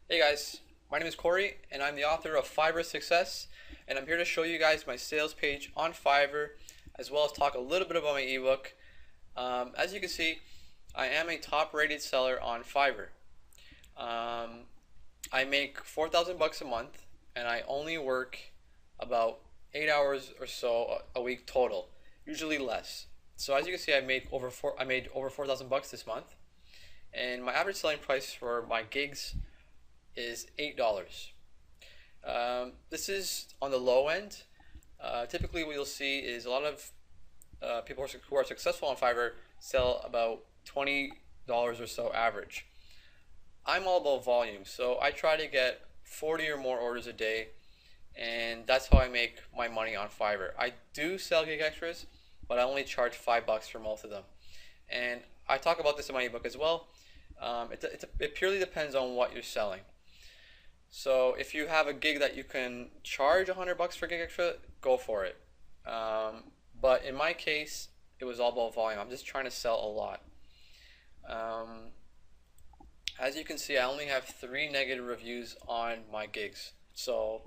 Hey guys, my name is Corey and I'm the author of Fiverr Success, and I'm here to show you guys my sales page on Fiverr as well as talk a little bit about my ebook. As you can see, I am a top rated seller on Fiverr. I make 4,000 bucks a month and I only work about 8 hours or so a week total, usually less. So as you can see, I made over 4,000 bucks this month, and my average selling price for my gigs is $8. This is on the low end. Typically what you'll see is a lot of people who are successful on Fiverr sell about $20 or so average. I'm all about volume, so I try to get 40 or more orders a day, and that's how I make my money on Fiverr. I do sell gig extras, but I only charge $5 for most of them. And I talk about this in my ebook as well. It purely depends on what you're selling. So if you have a gig that you can charge 100 bucks for gig extra, go for it. But in my case, it was all about volume. I'm just trying to sell a lot. As you can see, I only have 3 negative reviews on my gigs, so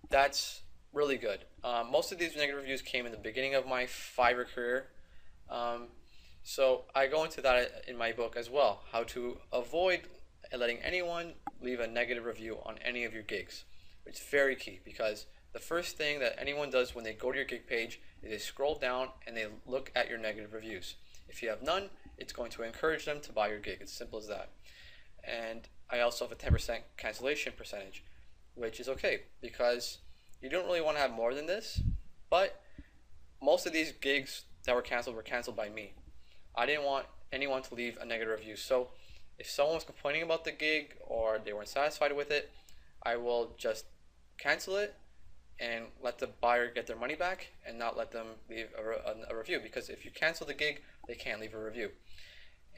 that's really good. Most of these negative reviews came in the beginning of my Fiverr career. So I go into that in my book as well, how to avoid letting anyone leave a negative review on any of your gigs. It's very key, because the first thing that anyone does when they go to your gig page is they scroll down and they look at your negative reviews. If you have none, it's going to encourage them to buy your gig. It's simple as that. And I also have a 10% cancellation percentage, which is okay because you don't really want to have more than this, but most of these gigs that were canceled by me. I didn't want anyone to leave a negative review. So if someone was complaining about the gig or they weren't satisfied with it, I will just cancel it and let the buyer get their money back and not let them leave a review, because if you cancel the gig, they can't leave a review.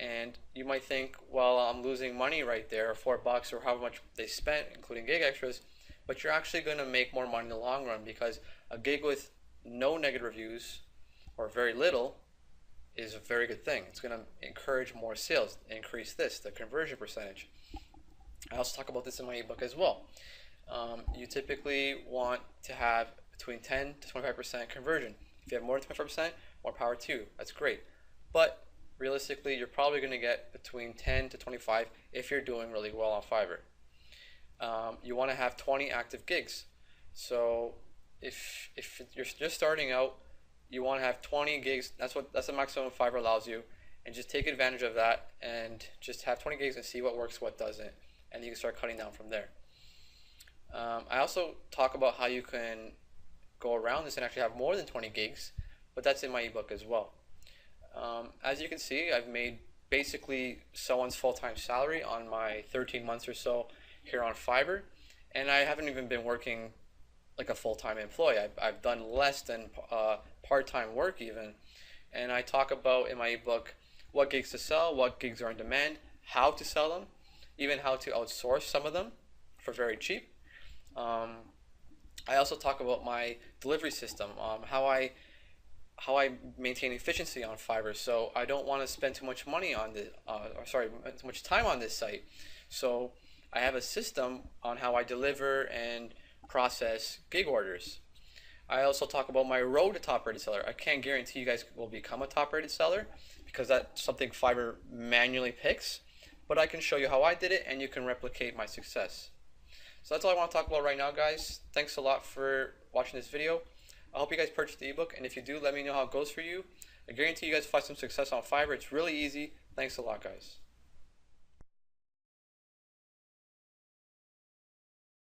And you might think, well, I'm losing money right there, $4 or however much they spent, including gig extras, but you're actually going to make more money in the long run, because a gig with no negative reviews or very little is a very good thing. It's going to encourage more sales, increase the conversion percentage. I also talk about this in my ebook as well. You typically want to have between 10 to 25% conversion. If you have more than 25%, more power to you. That's great. But realistically, you're probably going to get between 10 to 25 if you're doing really well on Fiverr. You want to have 20 active gigs. So if you're just starting out, you want to have 20 gigs. That's the maximum Fiverr allows you, and just take advantage of that and just have 20 gigs and see what works, what doesn't, and you can start cutting down from there. I also talk about how you can go around this and actually have more than 20 gigs, but that's in my ebook as well. As you can see, I've made basically someone's full-time salary on my 13 months or so here on Fiverr, and I haven't even been working like a full-time employee. I've done less than part-time work even, and I talk about in my ebook what gigs to sell, what gigs are in demand, how to sell them, even how to outsource some of them for very cheap. I also talk about my delivery system, how I maintain efficiency on Fiverr, so I don't want to spend too much money on this, too much time on this site. So I have a system on how I deliver and process gig orders. I also talk about my road to top rated seller. I can't guarantee you guys will become a top rated seller because that's something Fiverr manually picks, but I can show you how I did it and you can replicate my success. So that's all I want to talk about right now, guys. Thanks a lot for watching this video. I hope you guys purchase the ebook, and if you do, let me know how it goes for you. I guarantee you guys find some success on Fiverr. It's really easy. Thanks a lot, guys.